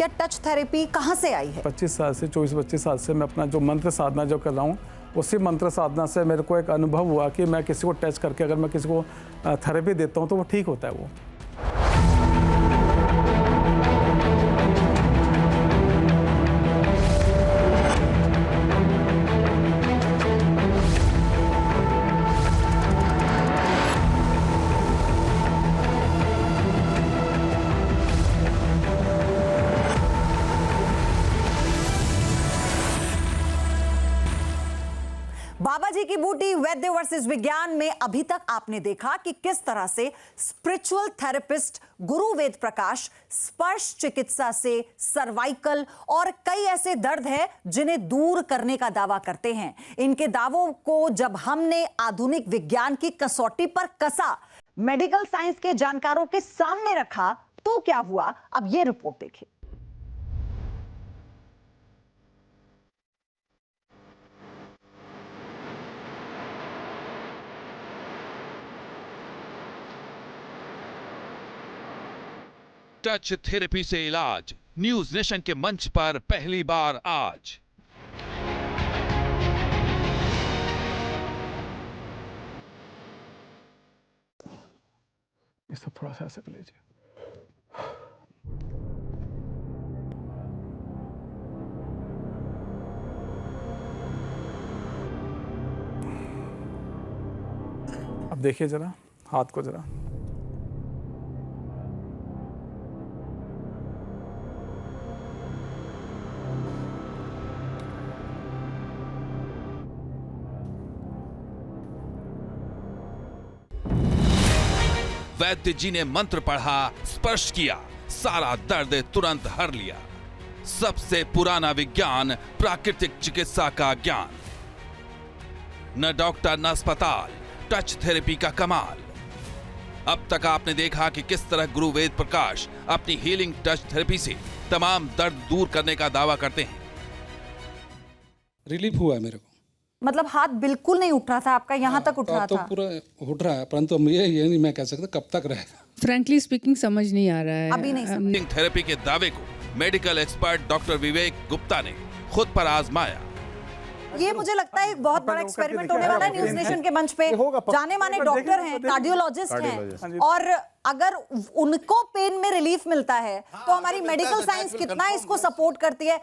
क्या touch therapy कहाँ से आई है? 25 साल से 24-25 साल से मैं अपना जो मंत्र साधना जो कर रहा हूँ, उसी मंत्र साधना से मेरे को एक अनुभव हुआ कि मैं किसी को टच करके अगर मैं किसी को थेरेपी देता हूँ तो वो ठीक होता है वो। बाबा जी की बूटी वैद्य वर्सेस विज्ञान में अभी तक आपने देखा कि किस तरह से स्पिरिचुअल थेरेपिस्ट गुरु वेद प्रकाश स्पर्श चिकित्सा से सर्वाइकल और कई ऐसे दर्द है जिन्हें दूर करने का दावा करते हैं। इनके दावों को जब हमने आधुनिक विज्ञान की कसौटी पर कसा, मेडिकल साइंस के जानकारों के सामने रखा, तो क्या हुआ, अब यह रिपोर्ट देखिए। टच थेरेपी से इलाज न्यूज नेशन के मंच पर पहली बार आज। इसको थोड़ा सा ऐसे लीजिए। अब देखिए जरा हाथ को जरा। वैद्य जी ने मंत्र पढ़ा, स्पर्श किया, सारा दर्द तुरंत हर लिया। सबसे पुराना विज्ञान, प्राकृतिक चिकित्सा का ज्ञान। न डॉक्टर न अस्पताल, टच थेरेपी का कमाल। अब तक आपने देखा कि किस तरह गुरु वेद प्रकाश अपनी हीलिंग टच थेरेपी से तमाम दर्द दूर करने का दावा करते हैं। रिलीफ हुआ है मेरे को। मतलब हाथ बिल्कुल नहीं उठ रहा था आपका, यहाँ तक उठ रहा तो था? पूरा उठ रहा है, परंतु ये नहीं मैं कह सकता कब तक रहेगा। फ्रैंकली स्पीकिंग समझ नहीं आ रहा है अभी नहीं समझ। हीलिंग थेरेपी के दावे को मेडिकल एक्सपर्ट डॉक्टर विवेक गुप्ता ने खुद पर आजमाया। ये मुझे लगता है एक बहुत बड़ा एक्सपेरिमेंट होने वाला है न्यूज नेशन के मंच पे। जाने माने डॉक्टर हैं, कार्डियोलॉजिस्ट हैं, और अगर उनको पेन में रिलीफ मिलता है तो हमारी मेडिकल साइंस कितना इसको सपोर्ट करती है।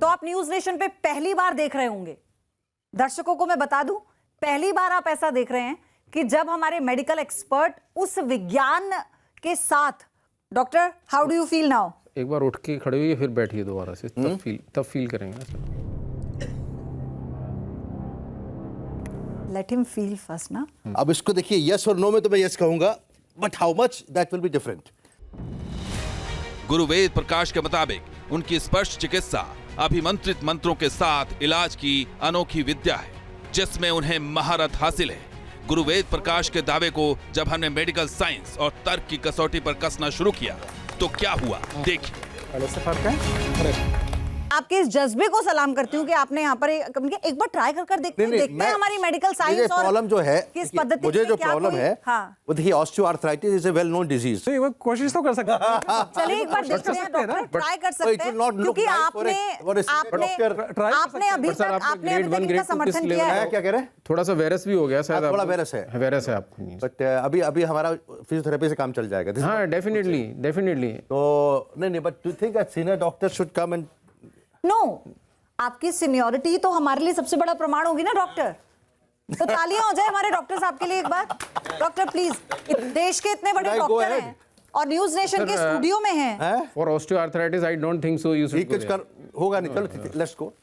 तो आप न्यूज नेशन पे पहली बार देख रहे होंगे, दर्शकों को मैं बता दूं, पहली बार आप ऐसा देख रहे हैं कि जब हमारे मेडिकल एक्सपर्ट उस विज्ञान के साथ, doctor how do you feel now? एक बार उठ के खड़े हुए फिर बैठिए दोबारा से, तब फील करेंगे ना sir. Let him feel first ना। अब इसको देखिए, यस और नो में तो मैं यस कहूंगा, but how much that will be different. गुरु वेद प्रकाश के मुताबिक उनकी स्पर्श चिकित्सा अभिमंत्रित मंत्रों के साथ इलाज की अनोखी विद्या है, जिसमें उन्हें महारत हासिल है। गुरु वेद प्रकाश के दावे को जब हमने मेडिकल साइंस और तर्क की कसौटी पर कसना शुरू किया तो क्या हुआ, देखिए। पहले से फर्क है। आपके इस जज्बे को सलाम करती हूँ कि आपने यहाँ पर एक बार ट्राई कर देखते हैं हमारी मेडिकल साइंस और प्रॉब्लम जो है, किस पद्धति मुझे जो प्रॉब्लम है, वो देखिए osteoarthritis is a well known disease. वो कोशिश तो कर सकते हैं। चलिए एक बार देखते हैं डॉक्टर, ट्राई कर सकते हैं, क्योंकि आपने अभी तक इनका समर्थन किया है। क्या कह रहे हैं? थोड़ा सा वायरस भी हो गया शायद। थोड़ा वायरस है आपको। बट अभी हमारा फिजियोथेरेपी से काम चल जाएगा। हाँ, डेफिनेटली। तो नहीं, but do you think a senior doctor should come and? No, आपकी सीनियरिटी तो हमारे लिए सबसे बड़ा प्रमाण होगी ना डॉक्टर। तो तालियां हो जाए हमारे डॉक्टर साहब के लिए एक बार। डॉक्टर प्लीज, देश के इतने बड़े डॉक्टर हैं और न्यूज नेशन के स्टूडियो में हैं। For osteoarthritis I don't think so you should कुछ कर होगा नहीं। चलो लेट्स गो।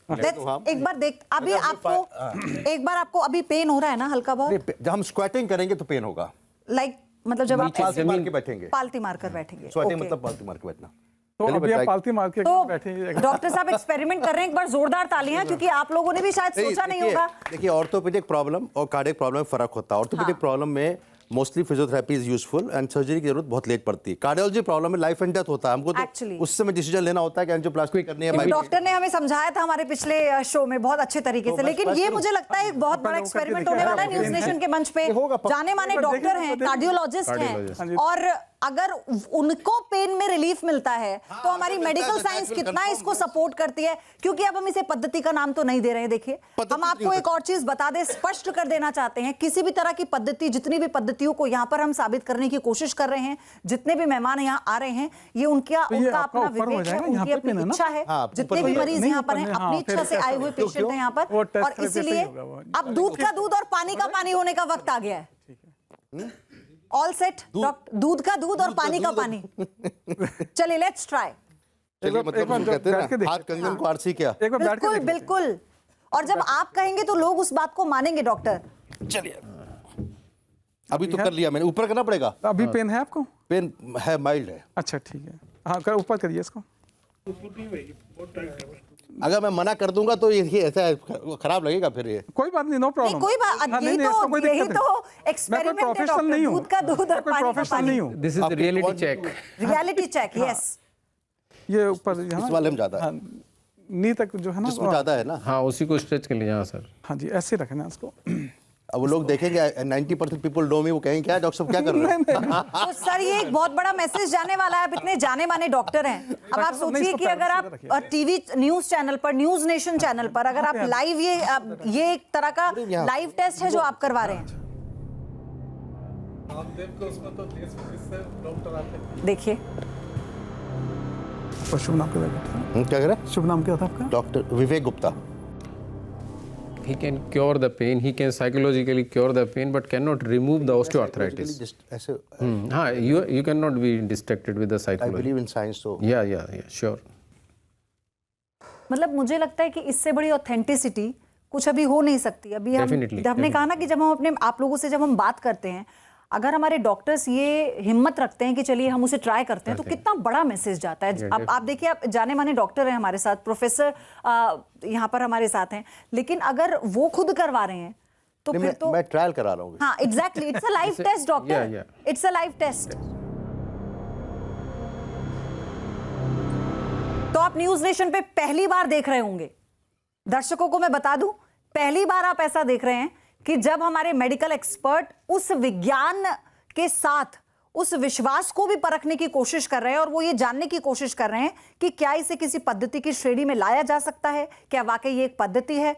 एक बार देख, अभी आपको अभी पेन हो रहा है ना हल्का बहुत? जब हम स्क्वाटिंग करेंगे तो पेन होगा। लाइक मतलब जब आप पालती मार के बैठेंगे। पालती मारकर बैठेंगे। स्क्वाटिंग मतलब पालती मार के बैठना। तो अभी आप पालती मार के बैठे। डॉक्टर साहब एक्सपेरिमेंट कर रहे हैं, एक बार जोरदार तालियां, क्योंकि आप लोगों ने भी शायद सोचा नहीं होगा। देखिए, ऑर्थोपेडिक प्रॉब्लम और कार्डियक प्रॉब्लम में फर्क होता है। ऑर्थोपेडिक प्रॉब्लम में mostly physiotherapy is useful and surgery की जरूरत बहुत लेट पड़ती है। कार्डियोलॉजी प्रॉब्लम में लाइफ एंड डेथ होता है, हमको तो उस समय डिसीजन लेना होता है कि एंजियोप्लास्टी करनी है। डॉक्टर ने हमें समझाया था हमारे पिछले शो में बहुत अच्छे तरीके से, लेकिन ये मुझे लगता है एक बहुत बड़ा एक्सपेरिमेंट होने वाला है न्यूज नेशन के मंच पे। जाने माने डॉक्टर हैं, कार्डियोलॉजिस्ट हैं, और अगर उनको पेन में रिलीफ मिलता है तो हमारी मेडिकल साइंस कितना इसको सपोर्ट करती है। क्योंकि अब हम इसे पद्धति का नाम तो नहीं दे रहे हैं। देखिए, हम आपको एक और चीज बता दें, स्पष्ट कर देना चाहते हैं, किसी भी तरह की पद्धति, जितनी भी पद्धतियों को यहाँ पर हम साबित करने की कोशिश कर रहे हैं, जितने भी मेहमान यहाँ आ रहे हैं, ये उनका अपना विवेक है, उनकी अपनी इच्छा है। जितने भी मरीज यहाँ पर हैं, अपनी इच्छा से आए हुए पेशेंट हैं यहाँ पर, और इसीलिए अब दूध का दूध और पानी का पानी होने का वक्त आ गया है। ऑल सेट, दूध का दूध और पानी का पानी। चलिए, लेट्स ट्राई। मतलब कहते हैं ना, हाथ कंगन को आरसी क्या। बिल्कुल बिल्कुल, और जब आप कहेंगे तो लोग उस बात को मानेंगे डॉक्टर। चलिए, अभी तो कर लिया मैंने, ऊपर करना पड़ेगा। अभी पेन है आपको? पेन है, माइल्ड है। अच्छा ठीक है, हाँ कर, ऊपर करिए इसको। अगर मैं मना कर दूंगा तो ये ऐसा खराब लगेगा फिर। ये कोई बात नहीं, नो प्रॉब्लम। कोई बात यही तो एक्सपेरिमेंट है डॉक्टर, दूध का दूध और पानी का पानी। This is reality check. Reality check, yes. ये ऊपर इस वाले में ज्यादा है, नी तक जो है ना, जिसमें ज्यादा है ना। हाँ, उसी को स्ट्रेच कर लीजिए। हाँ सर, हाँ जी, ऐसे रखना इसको। अब वो लोग देखेंगे 90% पीपल नो मी, वो कहेंगे क्या डॉक्टर साहब क्या कर रहे हैं। तो सर, ये एक बहुत बड़ा मैसेज जाने वाला है। आप इतने जाने माने डॉक्टर हैं। अब आप सोचिए कि अगर आप टीवी न्यूज चैनल पर, न्यूज नेशन चैनल पर, अगर आप लाइव ये एक तरह का लाइव टेस्ट है जो आप करवा रहे हैं। देखिए, शुभ नाम क्या कह रहे हैं? शुभ नाम क्या था आपका? Doctor Vivek Gupta. he can cure the pain, he can psychologically cure the pain, but cannot remove the osteoarthritis. ऐसे हाँ, you cannot be distracted with the I psychology. believe in science, so Yeah, sure. मतलब मुझे लगता है कि इससे बड़ी authenticity कुछ अभी हो नहीं सकती। अभी हमने कहा ना कि जब हम अपने आप लोगों से जब हम बात करते हैं, अगर हमारे डॉक्टर्स ये हिम्मत रखते हैं कि चलिए हम उसे ट्राई करते हैं, तो कितना बड़ा मैसेज जाता है। अब आप देखिए, आप जाने माने डॉक्टर हैं हमारे साथ, प्रोफेसर यहाँ पर हमारे साथ हैं, लेकिन अगर वो खुद करवा रहे हैं तो फिर तो मैं ट्रायल करा रहा हूँ। हाँ, exactly, it's a live test doctor, it's a live test. तो आप न्यूज नेशन पे पहली बार देख रहे होंगे, दर्शकों को मैं बता दूं, पहली बार आप ऐसा देख रहे हैं कि जब हमारे मेडिकल एक्सपर्ट उस विज्ञान के साथ उस विश्वास को भी परखने की कोशिश कर रहे हैं, और वो ये जानने की कोशिश कर रहे हैं कि क्या इसे किसी पद्धति की श्रेणी में लाया जा सकता है, क्या वाकई ये एक पद्धति है।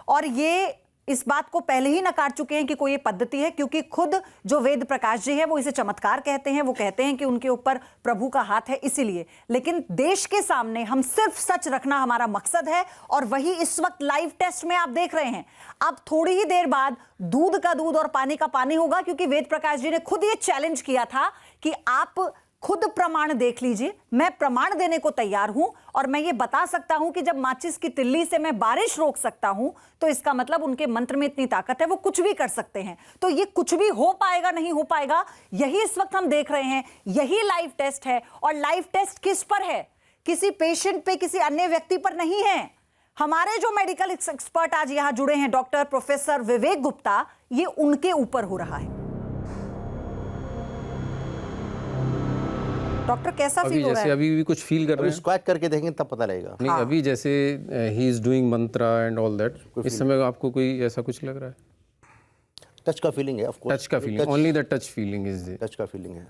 और ये इस बात को पहले ही नकार चुके हैं कि कोई ये पद्धति है, क्योंकि खुद जो वेद प्रकाश जी है वो इसे चमत्कार कहते हैं। वो कहते हैं कि उनके ऊपर प्रभु का हाथ है, इसीलिए। लेकिन देश के सामने हम सिर्फ सच रखना हमारा मकसद है, और वही इस वक्त लाइव टेस्ट में आप देख रहे हैं। अब थोड़ी ही देर बाद दूध का दूध और पानी का पानी होगा, क्योंकि वेद प्रकाश जी ने खुद ये चैलेंज किया था कि आप खुद प्रमाण देख लीजिए। मैं प्रमाण देने को तैयार हूं, और मैं ये बता सकता हूं कि जब माचिस की तिल्ली से मैं बारिश रोक सकता हूं, तो इसका मतलब उनके मंत्र में इतनी ताकत है, वो कुछ भी कर सकते हैं। तो ये कुछ भी हो पाएगा, नहीं हो पाएगा, यही इस वक्त हम देख रहे हैं। यही लाइव टेस्ट है। और लाइव टेस्ट किस पर है? किसी पेशेंट पे, किसी अन्य व्यक्ति पर नहीं है। हमारे जो मेडिकल एक्सपर्ट आज यहां जुड़े हैं, डॉक्टर प्रोफेसर विवेक गुप्ता, ये उनके ऊपर हो रहा है। डॉक्टर, कैसा फील हो रहा है? अभी भी कुछ फील कर रहे हैं। स्क्वैट करके देखेंगे तब पता लगेगा। नहीं, अभी जैसे he is doing Mantra and all that, इस समय आपको कोई ऐसा कुछ लग रहा है? टच का फीलिंग है, ऑफ कोर्स। टच का feeling, only the touch feeling is there. Touch का फीलिंग है।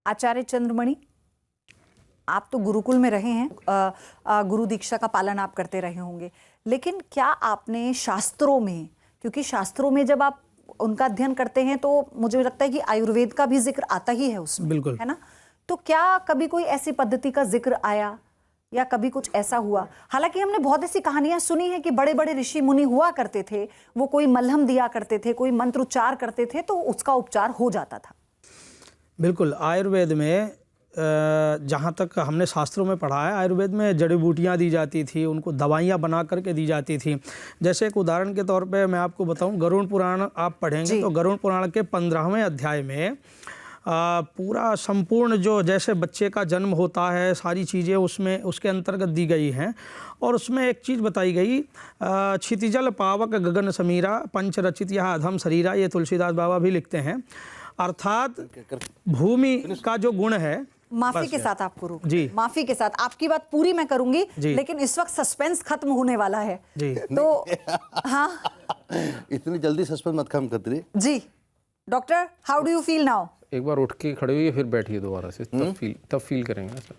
आचार्य चंद्रमणि, आप तो गुरुकुल में रहे हैं, गुरु दीक्षा का पालन आप करते रहे होंगे, लेकिन क्या आपने शास्त्रों में, क्योंकि शास्त्रों में जब आप उनका अध्ययन करते हैं तो मुझे लगता है कि आयुर्वेद का भी जिक्र आता ही है उसमें, बिल्कुल, है ना? तो क्या कभी कोई ऐसी पद्धति का जिक्र आया, या कभी कुछ ऐसा हुआ? हालांकि हमने बहुत ऐसी कहानियां सुनी हैं कि बड़े बड़े ऋषि मुनि हुआ करते थे, वो कोई मलहम दिया करते थे, कोई मंत्र उच्चार करते थे, तो उसका उपचार हो जाता था। बिल्कुल, आयुर्वेद में जहाँ तक हमने शास्त्रों में पढ़ा है, आयुर्वेद में जड़ी बूटियाँ दी जाती थी, उनको दवाइयाँ बना करके दी जाती थी। जैसे एक उदाहरण के तौर पे मैं आपको बताऊं, गरुड़ पुराण आप पढ़ेंगे तो गरुड़ पुराण के 15वें अध्याय में पूरा संपूर्ण जो जैसे बच्चे का जन्म होता है, सारी चीज़ें उसमें उसके अंतर्गत दी गई हैं। और उसमें एक चीज़ बताई गई, क्षितिजल पावक गगन समीरा पंच रचित यह अधम शरीरा, ये तुलसीदास बाबा भी लिखते हैं। अर्थात भूमि का जो गुण है, माफी के साथ आपको रुक जी, माफी के साथ आपकी बात पूरी मैं करूंगी, लेकिन इस वक्त सस्पेंस खत्म होने वाला है जी। तो हाँ, इतनी जल्दी सस्पेंस मत खत्म कर दे जी। Doctor, how do you feel now? एक बार उठ के खड़े हुए फिर बैठिए दोबारा से, तब फील करेंगे ना sir.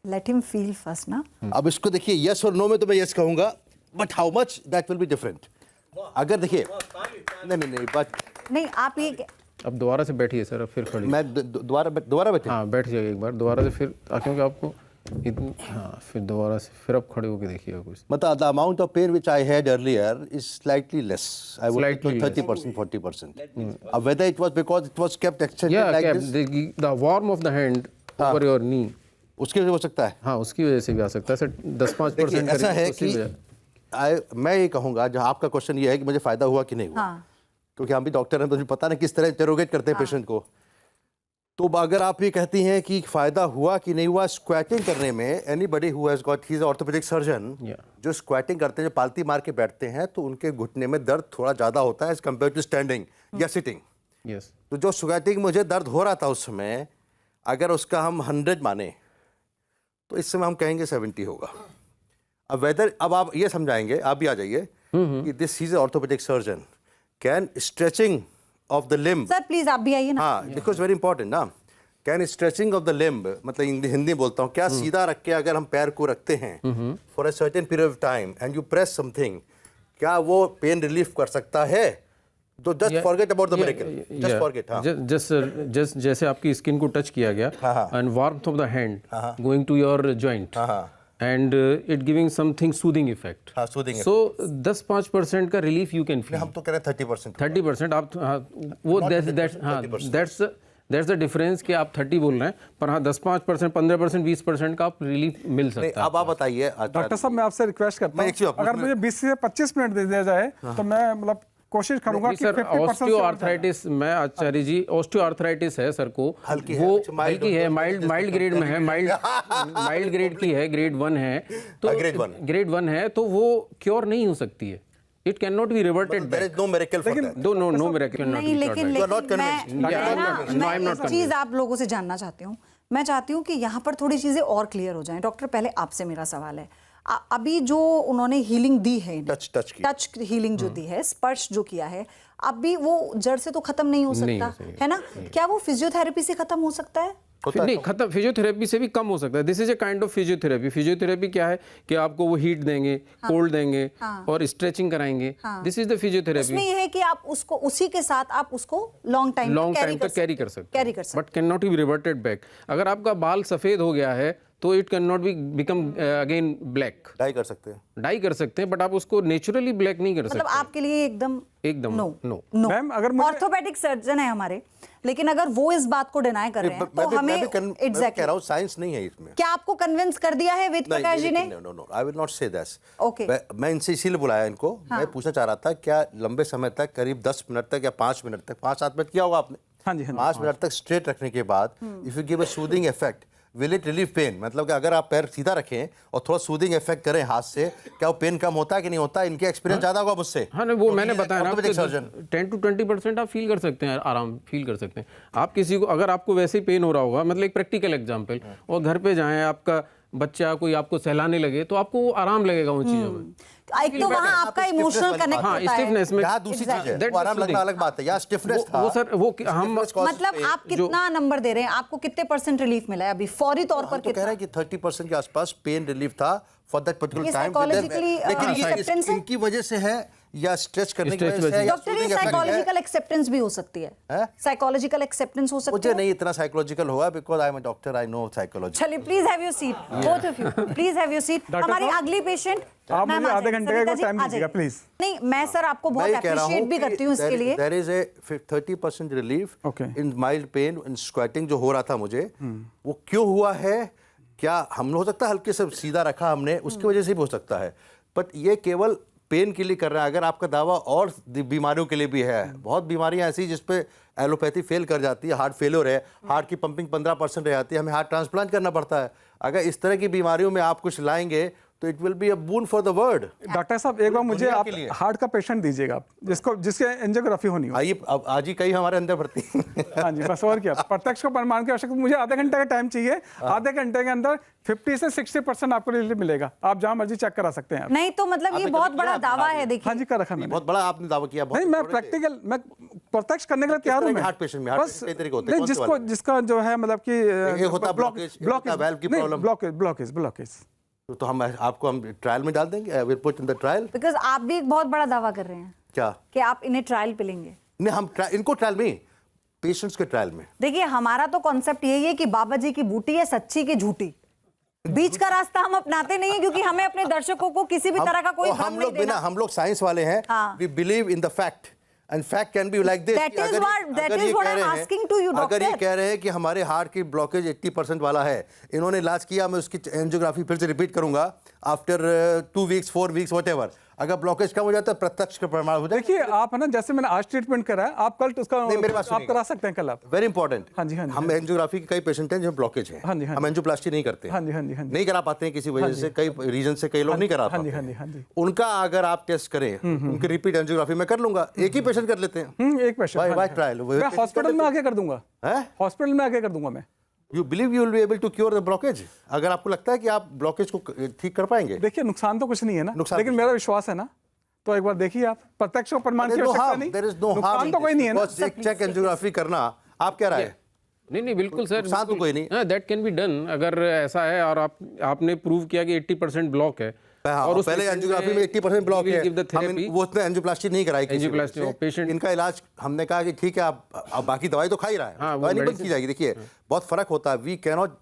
Let him feel first ना। अब इसको देखिए, यस और नो में तो मैं यस कहूंगा, but how much that will be different. अगर देखिए, नहीं बट नहीं, आप ये अब दोबारा से बैठिए सर, अब फिर खड़े। मैं दोबारा बैठे। हाँ बैठ जाइए एक बार दोबारा से फिर, क्योंकि आपको इतनी, हाँ फिर दोबारा से फिर आप खड़े होके देखिएगा कुछ। मतलब the amount of pain which I had earlier is slightly less. I would say Slightly 30%, 40%. Whether it was because it was kept extended Yeah, like cap, this, the warmth of the hand over your knee, उसकी वजह हो सकता है। हाँ उसकी वजह से भी आ सकता है सर। 10-5% ऐसा है कि मैं ये कहूँगा, जहाँ आपका क्वेश्चन ये है कि मुझे फायदा हुआ कि नहीं हुआ, क्योंकि हम भी डॉक्टर हैं तो मुझे पता नहीं किस तरह इंटरोगेट करते हैं पेशेंट को। तो अगर आप ये कहती हैं कि फ़ायदा हुआ कि नहीं हुआ स्क्वैटिंग करने में, anybody who has got, he is orthopaedic surgeon, जो स्क्वैटिंग करते हैं, जो पालती मार के बैठते हैं, तो उनके घुटने में दर्द थोड़ा ज़्यादा होता है एज कम्पेयर टू स्टैंडिंग या सिटिंग। यस, तो जो स्क्वैटिंग मुझे दर्द हो रहा था उस समय, अगर उसका हम 100 माने तो इस समय हम कहेंगे 70 होगा। अब वेदर, अब आप ये समझाएंगे, आप भी आ जाइए कि this is orthopaedic surgeon, can stretching of the limb, sir please आप भी आइए ना। हाँ बिकॉज वेरी इंपॉर्टेंट ना, can stretching of the limb, मतलब हिंदी बोलता हूँ, क्या सीधा रख के अगर हम पैर को रखते हैं for a certain period of time and you press something, क्या वो पेन रिलीफ कर सकता है? तो just forget about the miracle, just forget. हाँ जस्ट जैसे आपकी स्किन को टच किया गया and warmth of the hand going to your joint and it giving something soothing effect. हाँ, सूदिंग। सो 10-5% का रिलीफ यू कैन फील। हम तो कह रहे हैं 30%। 30% आप, हाँ वो दैट्स द डिफरेंस कि आप 30 बोल रहे हैं, पर हाँ 10-5%, 15%, 20% का आप रिलीफ मिल सकता है। अब आप बताइए डॉक्टर साहब, मैं आपसे रिक्वेस्ट करता हूँ, अगर मुझे 20 से 25 मिनट दे दिया जाए तो मैं मतलब कोशिश करूंगा कि सर ऑस्टियोआर्थराइटिस, मैं आचार्य जी, ऑस्टियोआर्थराइटिस है सर को, वो हल्की है, माइल्ड ग्रेड में है, माइल्ड ग्रेड की है, ग्रेड 1 है, तो ग्रेड 1 है, तो वो क्योर नहीं हो सकती है। It cannot be reverted back. There is no miracle for that. No miracle. नहीं, लेकिन I'm not चीज आप लोगों से जानना चाहती हूँ, मैं चाहती हूँ कि यहाँ पर थोड़ी चीजें और क्लियर हो जाएं। डॉक्टर, पहले आपसे मेरा सवाल है, अभी जो उन्होंने हीलिंग दी है, टच हीलिंग जो दी है, स्पर्श जो किया है, अभी वो जड़ से तो खत्म नहीं हो सकता है ना? क्या वो फिजियोथेरेपी से खत्म हो सकता है? नहीं, खत्म फिजियोथेरेपी से भी कम हो सकता है। This is a kind of physiotherapy. Physiotherapy क्या है कि आपको वो हीट देंगे, कोल्ड देंगे और स्ट्रेचिंग कराएंगे। This is the physiotherapy. इसमें ये है कि आप उसको उसी के साथ आप उसको लॉन्ग टाइम तक कैरी कर सकते हैं, but can not be reverted back. अगर आपका बाल सफेद हो गया है तो it can not be become again black. Dye कर सकते हैं, बट आप उसको नेचुरली ब्लैक नहीं कर सकते। मतलब आपके लिए एकदम नो। मैम, अगर ऑर्थोपेडिक सर्जन है हमारे, लेकिन अगर वो इस बात को डिनाई कर रहे हैं तो हमें एग्जैक्टली कह रहा हूं, साइंस नहीं है इसमें। क्या आपको कन्विंस कर दिया है वेद प्रकाश जी ने? No, I will not say that. Okay, मैं इनसे इसीलिए बुलाया इनको। मैं पूछना चाह रहा था, क्या लंबे समय तक, करीब 10 मिनट तक या 5 मिनट तक, 5-7 मिनट किया होगा आपने? हाँ जी, 5 मिनट तक स्ट्रेट रखने के बाद if you give a soothing effect, will it relieve pain? मतलब कि अगर आप पैर सीधा रखें और थोड़ा सूदिंग इफेक्ट करें हाथ से, क्या वो पेन कम होता है कि नहीं होता? इनके एक्सपीरियंस ज्यादा होगा मुझसे। हाँ नहीं, वो मैंने बताया ना, 10 to 20% आप फील कर सकते हैं, आराम फील कर सकते हैं। आप किसी को, अगर आपको वैसे ही पेन हो रहा होगा, मतलब एक प्रैक्टिकल एग्जांपल, और घर पे जाएं, आपका बच्चा कोई आपको सहलाने लगे, तो आपको आराम लगेगा उन चीजों में। एक तो वहाँ आपका इमोशनल कनेक्ट होता है। स्टिफनेस में क्या दूसरी चीज है, वो आराम लगना अलग बात है, या स्टिफनेस था वो सर, वो हम मतलब आप कितना नंबर दे रहे हैं? आपको कितने % रिलीफ मिला है अभी फौरी तौर पर? तो कह रहे हैं कि 30% के आसपास पेन रिलीफ था फॉर दैट पर्टिकुलर टाइम। लेकिन ये इनकी वजह से है या स्ट्रेच करने की वजह से है? डॉक्टर, ये साइकोलॉजिकल एक्सेप्टेंस भी हो सकती है। साइकोलॉजिकल एक्सेप्टेंस हो सकती है। मुझे नहीं इतना साइकोलॉजिकल होगा, because I am a doctor, I know psychology. चलिए, please have your seat, both of you, please have your seat. हमारी अगली पेशेंट, आप मुझे आधे घंटे का टाइम दीजिएगा प्लीज। नहीं, मैं सर आपको बहुत अप्रिशिएट भी करती हूँ इसके लिए। There is a 30% relief in mild pain in squatting जो हो रहा था मुझे। वो क्यों हुआ है? क्या हम हो सकता है हल्के से सीधा रखा हमने, उसकी वजह से भी हो सकता है, बट ये केवल पेन के लिए कर रहा है। अगर आपका दावा और बीमारियों के लिए भी है, बहुत बीमारियां ऐसी जिसपे एलोपैथी फेल कर जाती है, हार्ट फेलियर है, हार्ट की पंपिंग 15% रह जाती है, हमें हार्ट ट्रांसप्लांट करना पड़ता है। अगर इस तरह की बीमारियों में आप कुछ लाएंगे तो it will be a boon for the world. Doctor साहब एक बार मुझे दुनिया आप के लिए। हार्ट का पेशेंट दीजिएगा आप, जिसके एंजियोग्राफी होनी हो। आइए अब आज ही कहीं हमारे अंदर भर्ती। हाँ जी, बस और क्या, प्रत्यक्ष को प्रमाण की आवश्यकता, मुझे आधे घंटे का टाइम चाहिए। आधे घंटे के अंदर 50 से 60% आपको रिजल्ट मिलेगा। आप जहाँ मर्जी चेक करा सकते हैं। नहीं तो मतलब ये बहुत बड़ा दावा है, देखिए। हाँ जी, कर रखा मैंने। बहुत बड़ा आपने दावा किया। नहीं, मैं प्रैक्टिकल, मैं प्रत्यक्ष करने के लिए तैयार हूँ। मैं हार्ट पेशेंट में हार्ट कई तरीके होते हैं, नहीं, जिसको जिसका जो है मतलब कि एक होता ब्लॉकेज, वाल्व की प्रॉब्लम, ब्लॉकेज तो हम आपको हम ट्रायल में डाल देंगे, will put in the trial. Because आप भी एक बहुत बड़ा दावा कर रहे हैं क्या कि आप इन्हें ट्रायल पे लेंगे। नहीं, हम इनको ट्रायल में, पेशेंट्स के ट्रायल में। देखिए हमारा तो कॉन्सेप्ट यही है कि बाबा जी की बूटी है सच्ची की झूठी, बीच का रास्ता हम अपनाते नहीं है, क्योंकि हमें अपने दर्शकों को किसी भी तरह का कोई भ्रम हम नहीं लोग बिना, देना। हम लोग साइंस वाले हैं, we believe in the fact and fact can be like this. That is what I'm asking to you, अगर ये doctor. कह रहे हैं कि हमारे हार्ट की ब्लॉकेज 80% वाला है, इन्होंने इलाज किया, मैं उसकी एंजियोग्राफी फिर से रिपीट करूंगा आफ्टर 2 वीक्स 4 वीक्स व्हाटएवर, अगर ब्लॉकेज कम हो जाता है प्रत्यक्ष का प्रमाण हो जाए। देखिए आप है ना, जैसे मैंने आज ट्रीटमेंट करा है, आप कल उसका नहीं, मेरे पास आप करा सकते हैं कल आप। Very important. हाँ जी, हाँ जी, हम एंजियोग्राफी के कई पेशेंट हैं जो ब्लॉकेज है, हाँ जी, हाँ हम एंजियोप्लास्टी नहीं करते, हाँ जी, हाँ जी, हाँ जी, नहीं करा पाते हैं किसी वजह से, कई रीजन से कई लोग नहीं करा हाँ जी, पाते हाँ जी, हैं। हाँ जी। उनका अगर आप टेस्ट करें, उनकी रिपीट एंजियोग्राफी मैं कर लूंगा, एक ही पेशेंट कर लेते हैं। एक पेशेंट Why trial? मैं हॉस्पिटल में आके कर दूंगा। हॉस्पिटल में आके कर दूंगा मैं। You believe you will be able to cure the blockage? अगर आपको लगता है कि आप ब्लॉकेज को ठीक कर पाएंगे। देखिए नुकसान तो कुछ नहीं है ना, नुकसान लेकिन मेरा विश्वास है ना, तो एक बार देखिए आप, प्रत्यक्ष और प्रमाण की आवश्यकता नहीं, देयर इज नो नुकसान हार्म, तो कोई नहीं है ना। चेक एंजियोग्राफी करना, आप क्या राय है? नहीं बिल्कुल सर, नुकसान तो कोई नहीं। हाँ, दैट कैन बी डन अगर ऐसा है और आपने प्रूव किया कि 80% ब्लॉक है। और उस पहले patient एंजियोग्राफी में में 80% ब्लॉक we will है, give the हम therapy. वो उसमें एंजियोप्लास्टी नहीं कराई किसी Angioplasty वजह से। patient- इनका इलाज हमने कहा कि ठीक है, आप बाकी दवाई तो खा ही रहा है, हाँ, वो दवाई नहीं बंद medicine- की जाएगी। देखिए बहुत फर्क होता है, we cannot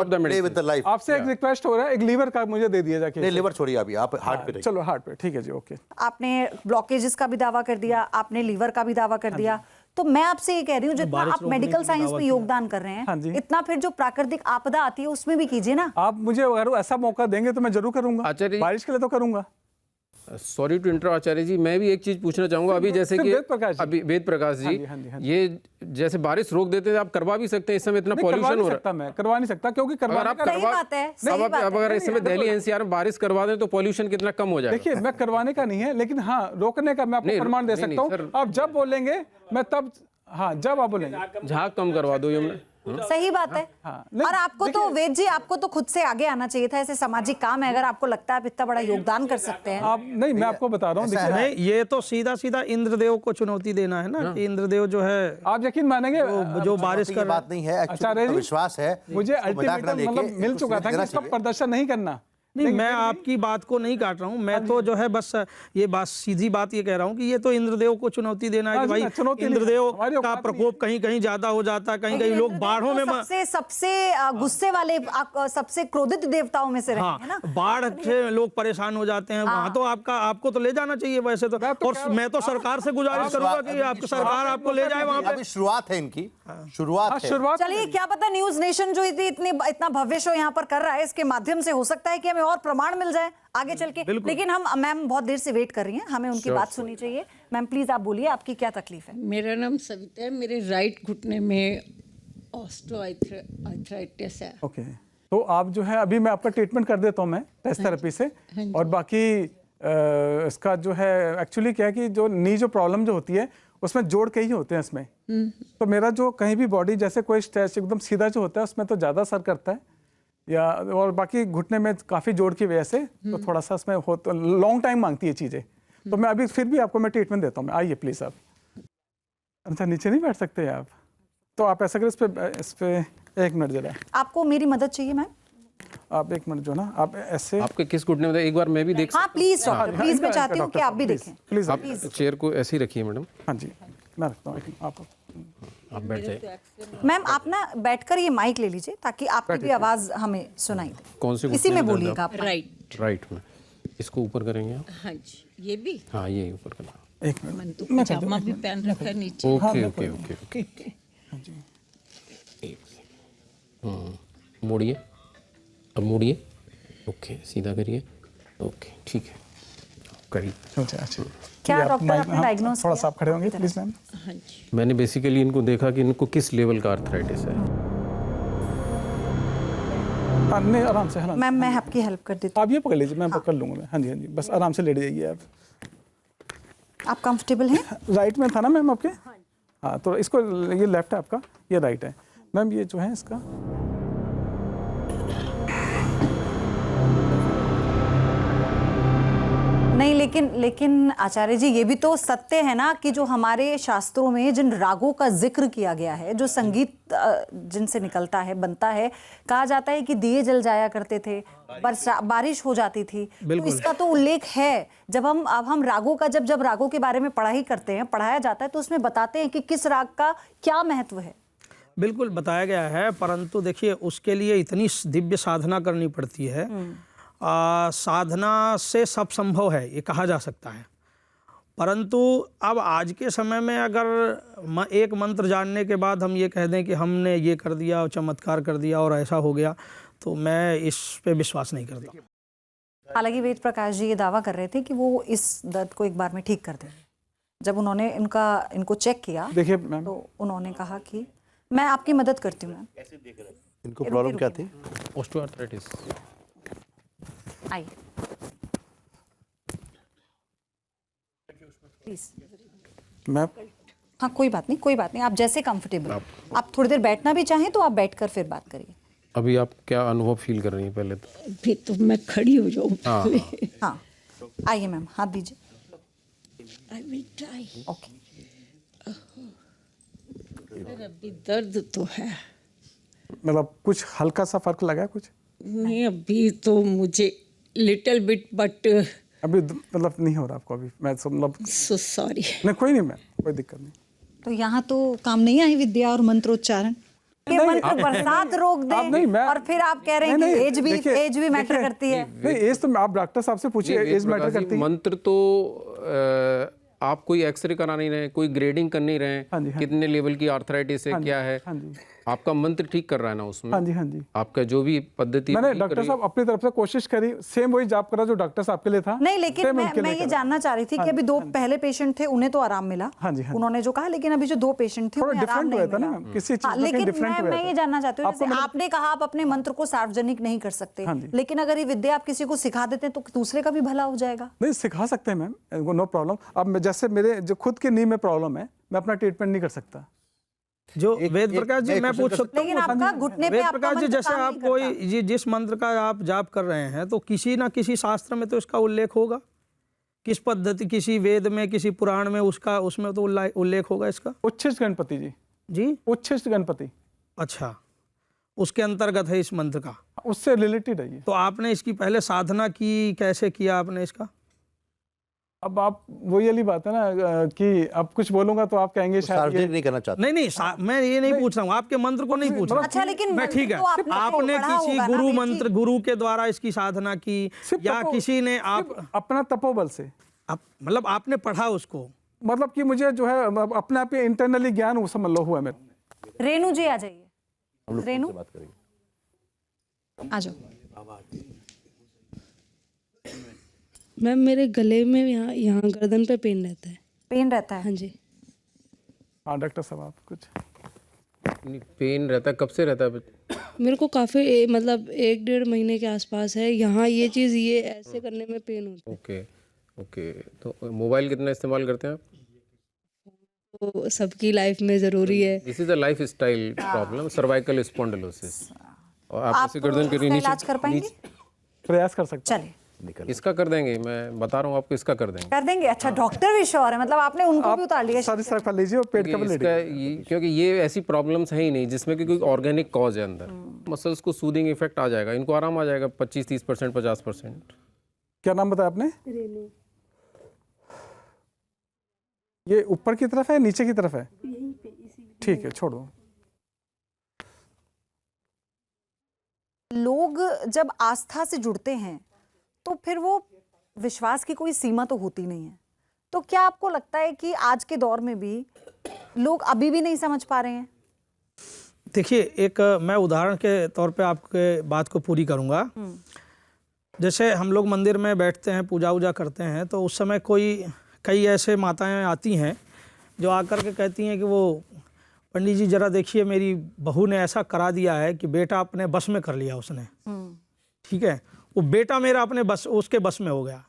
the play with the life. आपसे एक रिक्वेस्ट हो रहा है, एक लीवर का मुझे दे दिया जाके। नहीं, लिवर छोड़िए अभी, आप हार्ट पे रहिए। चलो हार्ट पे, ठीक है जी, ओके। आपने ब्लॉकेजेस का भी दावा कर दिया, आपने लीवर का भी दावा कर दिया, तो मैं आपसे ये कह रही हूँ जितना बारिश आप रोकने मेडिकल की साइंस दावा में किया। योगदान कर रहे हाँ जी। हैं, इतना फिर जो प्राकृतिक आपदा आती है उसमें भी कीजिए ना। आप मुझे अगर ऐसा मौका देंगे तो मैं जरूर करूंगा, आचार्य जी- बारिश के लिए तो करूंगा। सॉरी टू इंटरप्ट आचार्य जी, मैं भी एक चीज पूछना चाहूंगा। अभी जैसे कि वेद प्रकाश जी। अभी वेद प्रकाश जी, हाँ जी, हाँ जी, हाँ जी। ये जैसे बारिश रोक देते थे, आप करवा भी सकते हैं। इस समय इतना नहीं, करवा पॉल्यूशन नहीं हो रहा सकता, मैं करवा नहीं सकता, क्योंकि अगर करवाने आप का सही बात है, सही अब बात है। अगर इस समय दिल्ली एनसीआर में बारिश करवा दें तो पॉल्यूशन कितना कम हो जाएगा। देखिए मैं करवाने का नहीं है, लेकिन हाँ रोकने का मैं आपको नहीं, प्रमाण दे नहीं, सकता नहीं, हूँ। आप जब बोलेंगे मैं तब, हाँ जब आप बोलेंगे। झाग कम करवा दो, ये सही बात है। नहीं, और आपको तो वेद जी, आपको तो खुद से आगे आना चाहिए था, ऐसे सामाजिक काम है, अगर आपको लगता है आप इतना बड़ा योगदान कर सकते हैं। आप नहीं, मैं आपको बता रहा हूँ, देखिए नहीं, ये तो सीधा सीधा इंद्रदेव को चुनौती देना है ना, कि इंद्रदेव जो है आप यकीन मानेंगे जो बारिश की कर बात नहीं है, आचार्य एक्चुअली जी, विश्वास है, मुझे इसको मजाक ना अल्टीमेटम लेके मतलब मिल इसको चुका था कि देना इसका चाहिए। प्रदर्शन नहीं करना। नहीं, मैं आपकी बात को नहीं काट रहा हूँ, मैं तो जो है बस ये बात, सीधी बात ये कह रहा हूँ कि ये तो इंद्रदेव को चुनौती देना है हाँ कि जी, भाई चुनौती नहीं, इंद्रदेव हमारी का औकात नहीं प्रकोप कहीं कहीं ज्यादा हो जाता है, कहीं कहीं लोग बाढ़ों में सबसे सबसे गुस्से वाले, सबसे क्रोधित देवताओं में से रहे हैं ना। हाँ, बाढ़ से लोग परेशान हो जाते हैं, वहाँ तो आपको तो ले जाना चाहिए वैसे तो। और मैं तो सरकार से गुजारिश करूंगा कि आपकी सरकार आपको ले जाए वहाँ पे। अभी शुरुआत है इनकी, शुरुआत है। शुरुआत चलिए, क्या पता न्यूज नेशन जो इतना भव्य शो यहाँ पर कर रहा है, इसके माध्यम से हो सकता है कि हमें और प्रमाण मिल जाए आगे चल के। लेकिन हम, मैम बहुत देर से वेट कर रही हैं, हमें उनकी बात सुननी चाहिए। मैम प्लीज आप बोलिए, आपकी क्या तकलीफ है? मेरा नाम सविता है, मेरे राइट घुटने में ऑस्टियोआर्थराइटिस है। ओके, तो आप जो है अभी मैं आपका ट्रीटमेंट कर देता हूँ मैं टेस्ट थेरेपी से, और बाकी इसका जो है एक्चुअली क्या है कि जो नी जो प्रॉब्लम जो होती है उसमें जोड़ के ही होते हैं इसमें। तो मेरा जो कहीं भी बॉडी जैसे कोई स्ट्रेच एकदम सीधा जो होता है उसमें तो ज़्यादा असर करता है, या और बाकी घुटने में काफ़ी जोड़ की वजह से तो थोड़ा सा इसमें हो, तो लॉन्ग टाइम मांगती है चीज़ें। तो मैं अभी फिर भी आपको मैं ट्रीटमेंट देता हूँ। मैं आइए प्लीज़ आप। अच्छा, नीचे नहीं बैठ सकते आप, तो आप ऐसा करें, इस पे 1 मिनट जरा, आपको मेरी मदद चाहिए मैम? आप 1 मिनट जो ना आप ऐसे, आपके किस घुटने में एक बार मैं भी देख हाँ प्लीज डॉक्टर, प्लीज, मैं चाहती हूँ कि आप भी देखें। प्लीज आप चेयर को ऐसे ही रखिए मैडम, हाँ जी, मैं रखता हूँ, आप बैठ जाइए। मैम आप ना बैठकर ये माइक ले लीजिए ताकि आपकी भी आवाज हमें सुनाई दे। कौन से इसी घुटने में दर्द है? बोलिएगा आप। राइट में इसको ऊपर करेंगे आप? हाँ जी, ये भी हाँ, ये ऊपर करना। 1 मिनट। मैंने तो पजामा भी पहन रखा है नीचे। ओके ओके ओके ओके, मोड़िए, अब मोड़िए, ओके, सीधा करिए, ओके, ठीक है, करिए। अच्छा, क्या ये आप डॉक्टर माइक- आपने हाँ, डायग्नोस थोड़ा किया? सा आप खड़े होंगे प्लीज मैम। हाँ जी, मैंने बेसिकली इनको देखा कि इनको किस लेवल का आर्थराइटिस है। नहीं, आराम से आराम से। मैम मैं आपकी हेल्प कर देती आप ये पकड़ लीजिए, मैं पकड़ लूँगा मैं। हाँ जी हाँ जी, बस आराम से लेट जाइए आप। हूँ। आप कंफर्टेबल हैं? राइट में था ना मैम आपके? हाँ, तो इसको, ये लेफ्ट है आपका, ये राइट है मैम। ये जो है इसका, नहीं, लेकिन आचार्य जी, ये भी तो सत्य है ना कि जो हमारे शास्त्रों में जिन रागों का जिक्र किया गया है, जो संगीत जिनसे निकलता है, बनता है, कहा जाता है कि दिए जल जाया करते थे, बारिश हो जाती थी। तो इसका तो उल्लेख है। जब हम रागों का जब रागों के बारे में पढ़ाई करते हैं, पढ़ाया जाता है, तो उसमें बताते हैं कि किस राग का क्या महत्व है। बिल्कुल बताया गया है, परंतु देखिए उसके लिए इतनी दिव्य साधना करनी पड़ती है। साधना से सब संभव है, ये कहा जा सकता है। परंतु अब आज के समय में अगर एक मंत्र जानने के बाद हम ये कह दें कि हमने ये कर दिया, चमत्कार कर दिया और ऐसा हो गया, तो मैं इस पे विश्वास नहीं करता। हालांकि वेद प्रकाश जी ये दावा कर रहे थे कि वो इस दर्द को एक बार में ठीक कर देंगे। जब उन्होंने इनको चेक किया, देखिए मैम, तो उन्होंने कहा कि मैं आपकी मदद करती हूँ मैम। इनको प्रॉब्लम क्या थी? ऑस्टियोआर्थराइटिस। आइए प्लीज। मैं, हाँ कोई बात नहीं, आप जैसे कंफर्टेबल। आप थोड़ी देर बैठना भी चाहें तो आप बैठकर फिर बात करिए। अभी आप क्या अनुभव फील कर रही हैं पहले तो? अभी तो मैं खड़ी हो जाऊँ। हाँ आइए मैम, हाथ दीजिए। I will try. ओके। अभी दर्द तो है, मतलब कुछ हल्का सा फर्क लगा कुछ? नहीं अभी तो मुझे लिटिल बिट, बट अभी मतलब नहीं हो रहा आपको अभी? मैं मतलब सो सॉरी। नहीं, कोई नहीं मैम, कोई दिक्कत नहीं। तो यहाँ तो काम नहीं आई विद्या और मंत्रोच्चारण। ये मंत्र बरसात रोक दे, और फिर आप कह रहे हैं कि एज भी मैटर करती है। नहीं, एज तो आप डॉक्टर साहब से पूछिए, एज मैटर करती है। मंत्र तो आप कोई एक्सरे करा नहीं रहे, कोई ग्रेडिंग कर नहीं रहे, कितने लेवल की आर्थराइटिस है, क्या है, आपका मंत्र ठीक कर रहा है ना उसमें। हाँ जी हाँ जी, आपका जो भी पद्धति मैंने डॉक्टर साहब अपनी तरफ से कोशिश करी, सेम वही जाप करा जो डॉक्टर साहब के लिए था। नहीं, लेकिन मैं ये जानना चाह रही थी कि अभी 2 पहले पेशेंट थे, उन्हें तो आराम मिला, उन्होंने जो कहा, लेकिन अभी जो 2 पेशेंट थे उन्हें आराम नहीं मिला। किसी चीज में लेकिन डिफरेंट हुआ मैं ये जानना चाहती हूँ, जैसे आपने कहा आप अपने मंत्र को सार्वजनिक नहीं कर सकते, लेकिन अगर ये विद्या आप किसी को सिखा देते हैं तो दूसरे का भी भला हो जाएगा। नहीं, सिखा सकते हैं मैम, नो प्रॉब्लम। अब जैसे मेरे जो खुद के नी में प्रॉब्लम है, मैं अपना ट्रीटमेंट नहीं कर सकता। जो वेद प्रकाश जी, मैं पूछ सकता हूँ? लेकिन आपका घुटने पे वेद आपका प्रकाश जी, मंत्र जैसे काम आप नहीं कोई जिस मंत्र का आप जाप कर रहे हैं, तो किसी ना किसी शास्त्र में तो इसका उल्लेख होगा, किस पद्धति, किसी वेद में, किसी पुराण में, उसमें तो उल्लेख होगा इसका। उच्छिष्ट गणपति जी, उच्छिष्ट गणपति। अच्छा, उसके अंतर्गत है इस मंत्र का, उससे रिलेटेड है ये। तो आपने इसकी पहले साधना की, कैसे किया आपने इसका? अब आप वही वाली बात है ना कि अब कुछ बोलूंगा तो आप कहेंगे शायद ये नहीं करना चाहते। नहीं, मैं ये नहीं पूछ रहा हूँ, आपके मंत्र को नहीं पूछ रहा। अच्छा, लेकिन मैं ठीक है, आपने किसी गुरु मंत्र, गुरु के द्वारा इसकी साधना की, या किसी ने आप अपना तपोबल से, मतलब आपने पढ़ा उसको? मतलब कि मुझे जो है अपने आप ही इंटरनली ज्ञान वो समझ लो हुआ मेरे। रेणु जी आ जाइए। रेणु बात करेंगे, आ जाओ। मैम मेरे गले में यहाँ गर्दन पे पेन रहता है। पेन रहता है? हाँ जी। हाँ डॉक्टर साहब, आप कुछ? पेन रहता है, कब से रहता है? मेरे को काफ़ी मतलब 1-1.5 महीने के आसपास है। यहाँ ये चीज़, ये ऐसे करने में पेन होता है। ओके। तो मोबाइल कितना इस्तेमाल करते हैं आप? तो सबकी लाइफ में ज़रूरी है। This is a life style problem, cervical spondylosis. और आप ऐसे गर्दन के नीचे इलाज कर पाएंगे? प्रयास कर सकते हैं। चलिए, इसका कर देंगे, मैं बता रहा हूँ आपको, इसका कर देंगे। अच्छा, डॉक्टर भी श्योर है, मतलब आपने उनको भी उतार लिया। सारी तरफ लीजिए और पेट का भी क्योंकि ये ऐसी प्रॉब्लम्स है ही नहीं जिसमें कि कोई ऑर्गेनिक कॉज है अंदर। मसल्स को सूदिंग इफेक्ट आ जाएगा, इनको आराम आ जाएगा 25-30%, 50%। क्या नाम बताया आपने? ये ऊपर की तरफ है, नीचे की तरफ है? ठीक है, छोड़ो। लोग जब आस्था से जुड़ते हैं तो फिर वो विश्वास की कोई सीमा तो होती नहीं है। तो क्या आपको लगता है कि आज के दौर में भी लोग अभी भी नहीं समझ पा रहे हैं? देखिए, एक मैं उदाहरण के तौर पे आपके बात को पूरी करूंगा। जैसे हम लोग मंदिर में बैठते हैं, पूजा वूजा करते हैं, तो उस समय कई ऐसे माताएं आती हैं जो आकर के कहती हैं कि वो पंडित जी ज़रा देखिए, मेरी बहू ने ऐसा करा दिया है कि बेटा अपने बस में कर लिया उसने। ठीक है, वो बेटा मेरा अपने बस उसके बस में हो गया।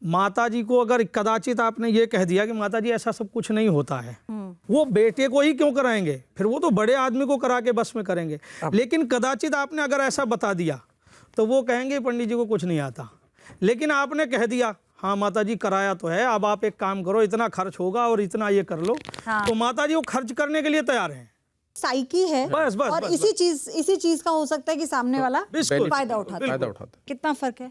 माता जी को अगर कदाचित आपने ये कह दिया कि माता जी ऐसा सब कुछ नहीं होता है, वो बेटे को ही क्यों कराएंगे, फिर वो तो बड़े आदमी को करा के बस में करेंगे। लेकिन कदाचित आपने अगर ऐसा बता दिया तो वो कहेंगे पंडित जी को कुछ नहीं आता। लेकिन आपने कह दिया हाँ माता जी कराया तो है, अब आप एक काम करो, इतना खर्च होगा और इतना ये कर लो, तो माता जी वो खर्च करने के लिए तैयार हैं। साइकी है बस बस और बस, इसी चीज का हो सकता है कि सामने वाला फायदा उठाता है। कितना फर्क है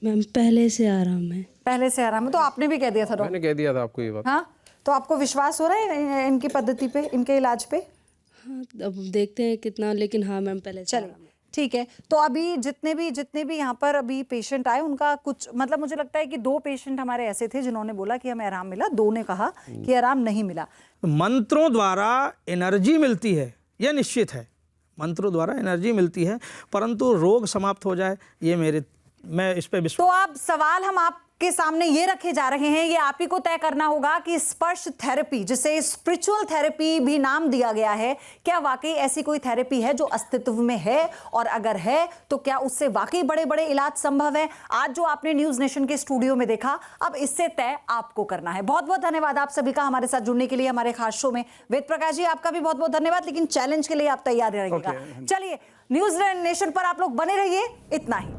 मैम? पहले से आराम है। पहले से आराम है, तो आपने भी कह दिया था डॉक्टर। मैंने कह दिया था आपको ये बात। हाँ, तो आपको विश्वास हो रहा है इनकी पद्धति पे, इनके इलाज पे? हाँ, अब देखते हैं कितना, लेकिन हाँ मैम पहले से चलिए ठीक है। तो अभी जितने भी यहाँ पर अभी पेशेंट आए उनका कुछ मतलब मुझे लगता है कि 2 पेशेंट हमारे ऐसे थे जिन्होंने बोला कि हमें आराम मिला, 2 ने कहा कि आराम नहीं मिला। मंत्रों द्वारा एनर्जी मिलती है, यह निश्चित है, मंत्रों द्वारा एनर्जी मिलती है, परंतु रोग समाप्त हो जाए ये मैं इस पे विश्वास। तो अब सवाल हम आपके सामने ये रखे जा रहे हैं, ये आप ही को तय करना होगा कि स्पर्श थेरेपी, जिसे स्पिरिचुअल थेरेपी भी नाम दिया गया है, क्या वाकई ऐसी कोई थेरेपी है जो अस्तित्व में है, और अगर है तो क्या उससे वाकई बड़े बड़े इलाज संभव है? आज जो आपने न्यूज नेशन के स्टूडियो में देखा, अब इससे तय आपको करना है। बहुत बहुत धन्यवाद आप सभी का हमारे साथ जुड़ने के लिए हमारे खास शो में। वेद प्रकाश जी आपका भी बहुत बहुत धन्यवाद, लेकिन चैलेंज के लिए आप तैयार रहिएगा। चलिए, न्यूज नेशन पर आप लोग बने रहिए। इतना ही।